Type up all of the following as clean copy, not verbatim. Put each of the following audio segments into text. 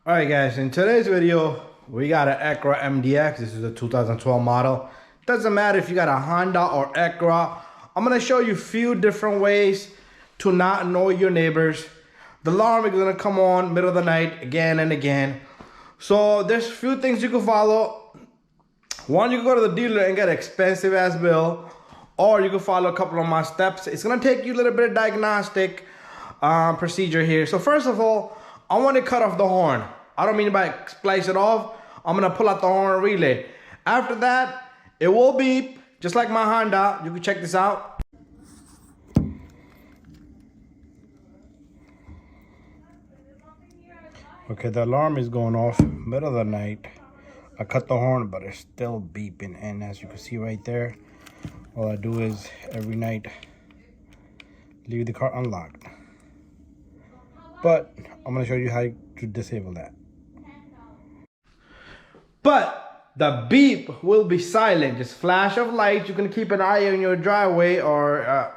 Alright guys, in today's video, we got an Acura MDX. This is a 2012 model. Doesn't matter if you got a Honda or Acura. I'm going to show you a few different ways to not annoy your neighbors. The alarm is going to come on middle of the night again and again. So there's a few things you can follow. One, you can go to the dealer and get an expensive ass bill. Or you can follow a couple of my steps. It's going to take you a little bit of diagnostic procedure here. So first of all, I want to cut off the horn. I don't mean by splice it off. I'm gonna pull out the horn relay. After that, it will beep, just like my Honda. You can check this out. Okay, the alarm is going off middle of the night. I cut the horn, but it's still beeping. And as you can see right there, all I do is every night leave the car unlocked. But I'm gonna show you how to disable that. But the beep will be silent. Just flash of lights. You can keep an eye on your driveway or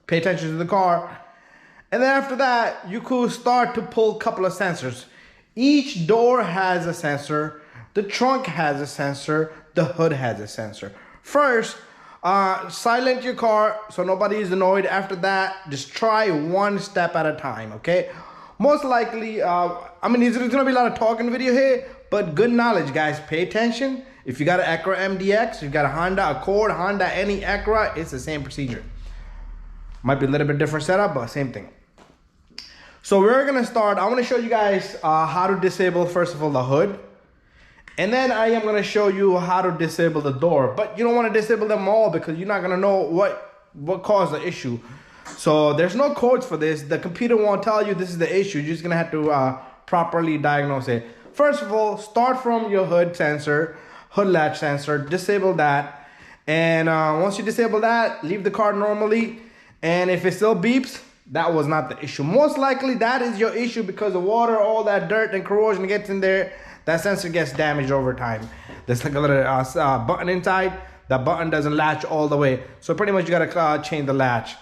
pay attention to the car. And then after that, you could start to pull a couple of sensors. Each door has a sensor. The trunk has a sensor. The hood has a sensor. First, silent your car so nobody is annoyed. After that, just try one step at a time, okay? Most likely, there's going to be a lot of talking video here, but good knowledge, guys. Pay attention. If you got an Acura MDX, you've got a Honda Accord, Honda, any Acura, it's the same procedure. Might be a little bit different setup, but same thing. So we're going to start. I want to show you guys how to disable, first of all, the hood. And then I am going to show you how to disable the door. But you don't want to disable them all because you're not going to know what caused the issue. So there's no codes for this. The computer won't tell you this is the issue. You're just going to have to properly diagnose it. First of all, start from your hood sensor, hood latch sensor, disable that. And once you disable that, leave the car normally. And if it still beeps, that was not the issue. Most likely that is your issue because the water, all that dirt and corrosion gets in there. That sensor gets damaged over time. There's like a little button inside. That button doesn't latch all the way. So pretty much you gotta change the latch.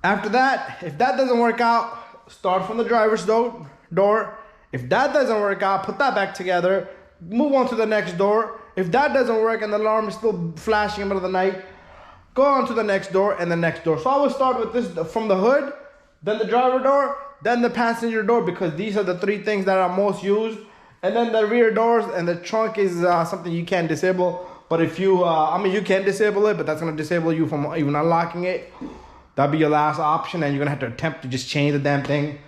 After that, if that doesn't work out, start from the driver's door. If that doesn't work out, put that back together. Move on to the next door. If that doesn't work and the alarm is still flashing in the middle of the night, go on to the next door and the next door. So I will start with this from the hood, then the driver door, then the passenger door, because these are the three things that are most used. And then the rear doors and the trunk is something you can disable. But if you, you can disable it, but that's going to disable you from even unlocking it. That'll be your last option, and you're going to have to attempt to just change the damn thing.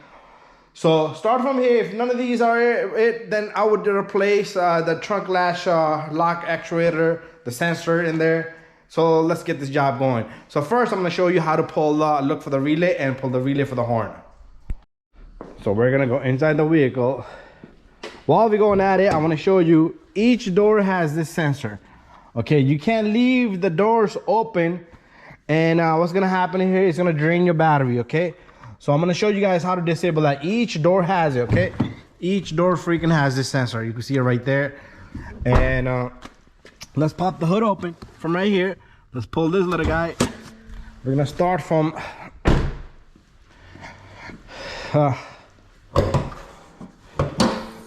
So start from here. If none of these are it, then I would replace the trunk latch lock actuator, the sensor in there. So let's get this job going. So first, I'm going to show you how to pull, look for the relay and pull the relay for the horn. So we're going to go inside the vehicle. While we're going at it, I want to show you each door has this sensor. Okay, you can't leave the doors open, and what's gonna happen here is gonna drain your battery. Okay, so I'm gonna show you guys how to disable that. Each door has it. Okay, each door freaking has this sensor. You can see it right there. And let's pop the hood open from right here. Let's pull this little guy. We're gonna start from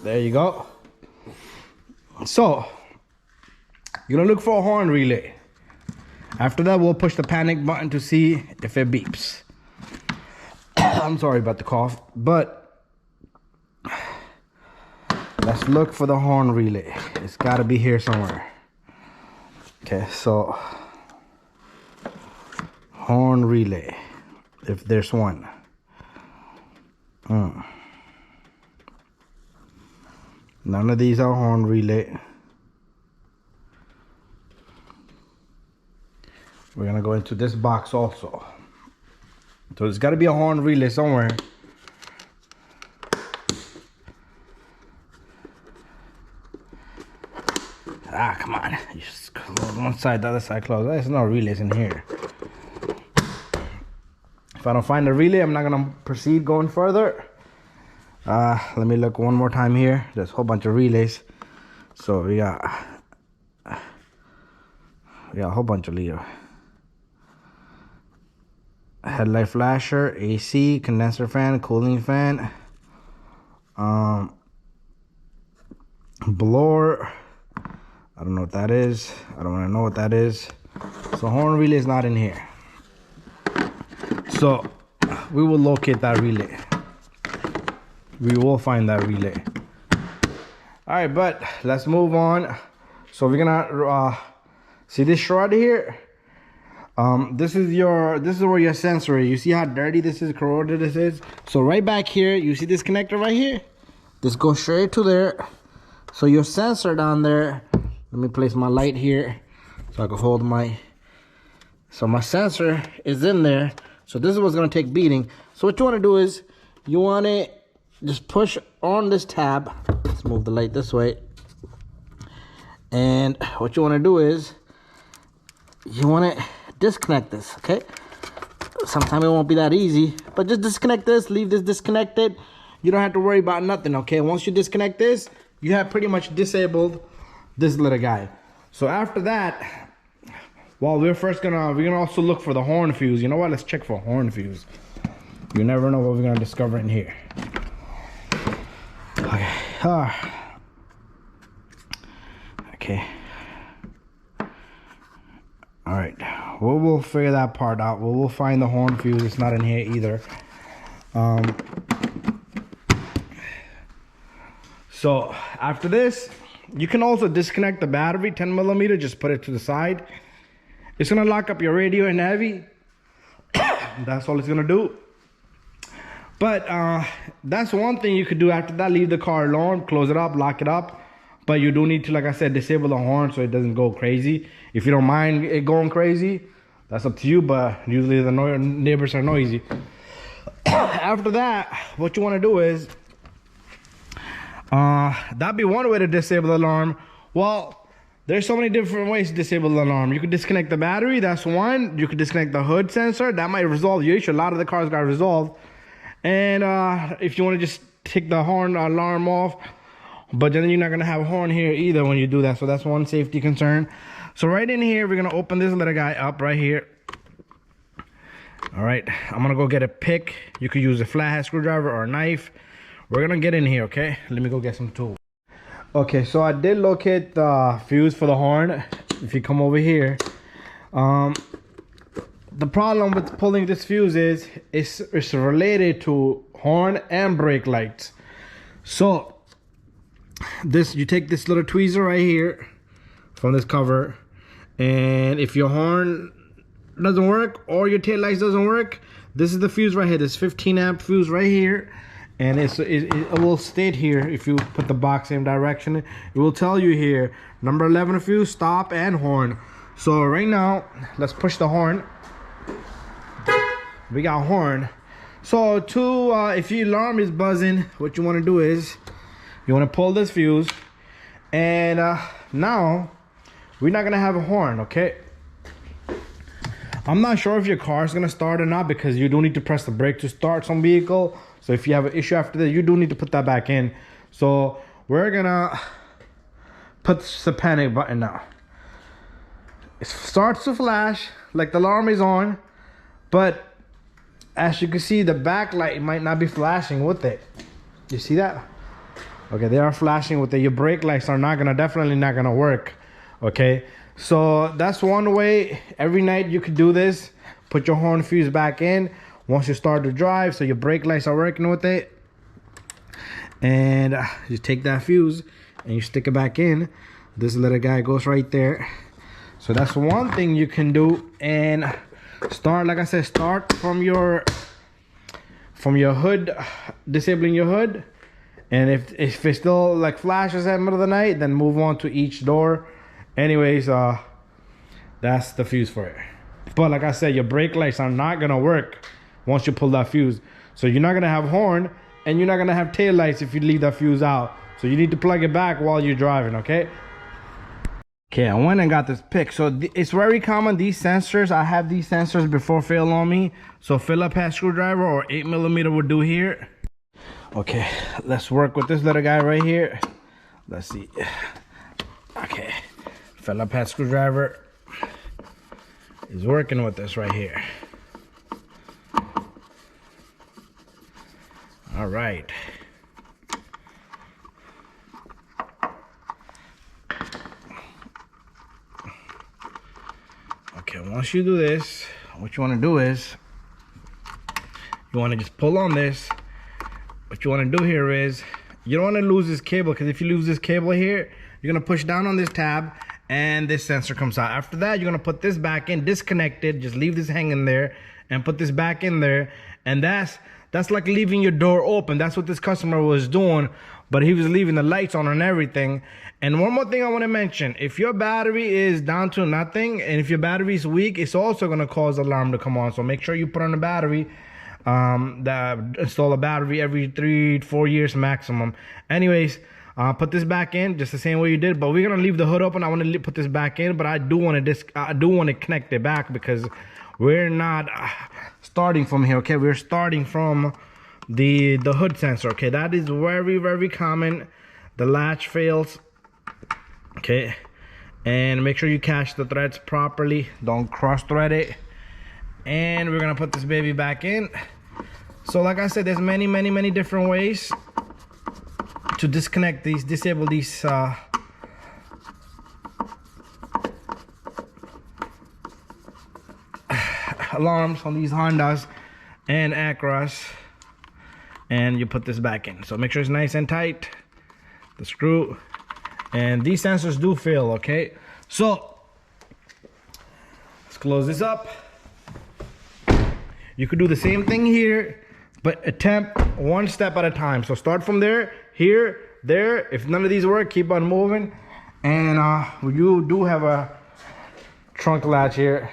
there you go. So you're gonna look for a horn relay. After that, we'll push the panic button to see if it beeps. I'm sorry about the cough, but let's look for the horn relay. It's gotta be here somewhere. Okay, so horn relay, if there's one. None of these are horn relay. We're gonna go into this box also. So there's gotta be a horn relay somewhere. Ah, come on. You just close one side, the other side closed. There's no relays in here. If I don't find a relay, I'm not gonna proceed going further. Let me look one more time here. There's a whole bunch of relays. So we got a whole bunch of relays. Headlight flasher, AC, condenser fan, cooling fan. blower, I don't know what that is. I don't want to know what that is. So horn relay is not in here. So we will locate that relay. We will find that relay. All right, but let's move on. So we're gonna see this shroud here. This is where your sensor is. You see how dirty this is, corroded this is? So right back here, you see this connector right here? This goes straight to there. So your sensor down there, let me place my light here so I can hold my, so my sensor is in there. So this is what's gonna take beating. So what you wanna do is, you wanna just push on this tab. Let's move the light this way. And what you wanna do is, you wanna disconnect this, okay? Sometimes it won't be that easy, but just disconnect this, leave this disconnected. You don't have to worry about nothing, okay? Once you disconnect this, you have pretty much disabled this little guy. So after that, well, we're gonna also look for the horn fuse. You know what? Let's check for horn fuse. You never know what we're gonna discover in here. Okay. Okay. All right. We'll figure that part out. We'll find the horn fuse. It's not in here either. So after this, you can also disconnect the battery, 10 millimeter, just put it to the side. It's gonna lock up your radio and heavy. That's all it's gonna do. But that's one thing you could do after that. Leave the car alone, close it up, lock it up. But you do need to, like I said, disable the horn so it doesn't go crazy. If you don't mind it going crazy, that's up to you, but usually the neighbors are noisy. After that, what you wanna do is, that'd be one way to disable the alarm. Well, there's so many different ways to disable the alarm. You could disconnect the battery, that's one. You could disconnect the hood sensor, that might resolve the issue. A lot of the cars got resolved. And if you want to just take the horn alarm off, but then you're not gonna have a horn here either when you do that. So that's one safety concern. So right in here, we're gonna open this little guy up right here. All right, I'm gonna go get a pick. You could use a flathead screwdriver or a knife. We're gonna get in here, okay? Let me go get some tools. Okay, so I did locate the fuse for the horn. If you come over here, the problem with pulling this fuse is it's related to horn and brake lights. So this, you take this little tweezer right here from this cover, and if your horn doesn't work or your tail lights doesn't work, this is the fuse right here. This 15 amp fuse right here, and it will state here, if you put the box same direction, it will tell you here number 11 fuse, stop and horn. So right now, let's push the horn. We got horn. So if your alarm is buzzing, what you want to do is you want to pull this fuse, and now we're not gonna have a horn, okay? I'm not sure if your car is gonna start or not, because you do need to press the brake to start some vehicle. So if you have an issue after that, you do need to put that back in. So we're gonna put the panic button now. It starts to flash like the alarm is on, but as you can see, the backlight might not be flashing with it. You see that? Okay, they are flashing with it. Your brake lights are definitely not gonna work. Okay, so that's one way. Every night you could do this. Put your horn fuse back in once you start to drive, so your brake lights are working with it. And you take that fuse and you stick it back in. This little guy goes right there. So that's one thing you can do. And start, like I said, start from your hood, disabling your hood. And if it still like flashes at the middle of the night, then move on to each door. Anyways, that's the fuse for it. But like I said, your brake lights are not gonna work once you pull that fuse. So you're not gonna have horn, and you're not gonna have tail lights if you leave that fuse out. So you need to plug it back while you're driving, okay? Okay, I went and got this pick. So it's very common, these sensors, I have these sensors before fail on me. So Phillips head screwdriver or 8 millimeter would do here. Okay, let's work with this little guy right here. Let's see. Okay, Phillips head screwdriver is working with this right here. All right. Okay, once you do this, what you want to do is you want to just pull on this. What you want to do here is you don't want to lose this cable, because if you lose this cable here, you're going to push down on this tab and this sensor comes out. After that, you're going to put this back in, disconnected, just leave this hanging there and put this back in there. And that's like leaving your door open. That's what this customer was doing, but he was leaving the lights on and everything. And one more thing I want to mention, if your battery is down to nothing and if your battery is weak, it's also going to cause the alarm to come on. So make sure you put on a battery, install a battery every 3-4 years maximum. Anyways, put this back in just the same way you did, but we're gonna leave the hood open. I want to put this back in, but I do want to connect it back, because we're not starting from here. Okay, we're starting from the hood sensor. Okay, that is very, very common. The latch fails. Okay, and make sure you catch the threads properly, don't cross thread it. And we're gonna put this baby back in. So like I said, there's many different ways to disconnect these, disable these alarms on these Hondas and Acuras, and you put this back in. So make sure it's nice and tight, the screw, and these sensors do fail. Okay, so let's close this up. You could do the same thing here, but attempt one step at a time. So start from there, here, there. If none of these work, keep on moving. And you do have a trunk latch here,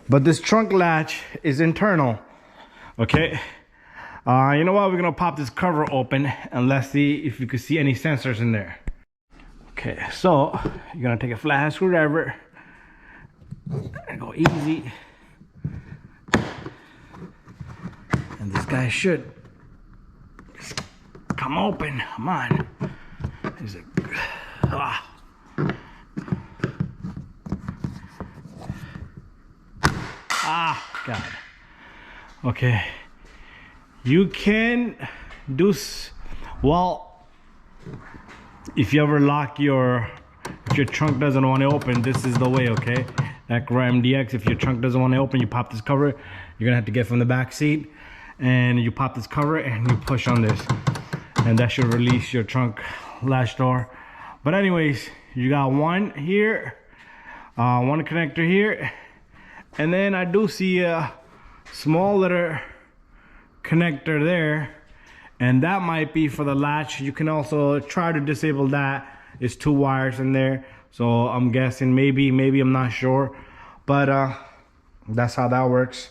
but this trunk latch is internal. Okay, you know what, we're gonna pop this cover open and let's see if you can see any sensors in there. Okay, so you're gonna take a flat screwdriver and go easy, and this guy should just come open. Come on. Is it? God. Okay. You can do well if you ever lock if your trunk doesn't want to open. This is the way. Okay, Acura MDX. If your trunk doesn't want to open, you pop this cover. You're gonna have to get from the back seat, and you pop this cover and you push on this, and that should release your trunk latch door. But anyways, you got one here, one connector here, and then I do see a small little connector there, and that might be for the latch. You can also try to disable that. It's 2 wires in there, so I'm guessing maybe I'm not sure, but that's how that works.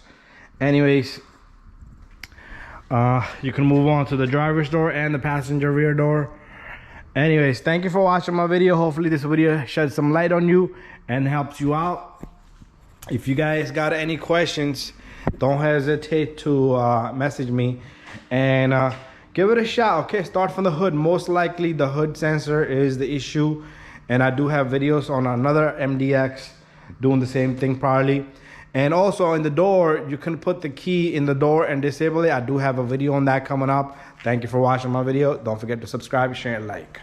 Anyways, you can move on to the driver's door and the passenger rear door. Anyways, thank you for watching my video. Hopefully this video sheds some light on you and helps you out. If you guys got any questions, don't hesitate to message me and give it a shot. Okay, start from the hood. Most likely the hood sensor is the issue, and I do have videos on another MDX doing the same thing probably. And also in the door, you can put the key in the door and disable it. I do have a video on that coming up. Thank you for watching my video. Don't forget to subscribe, share, and like.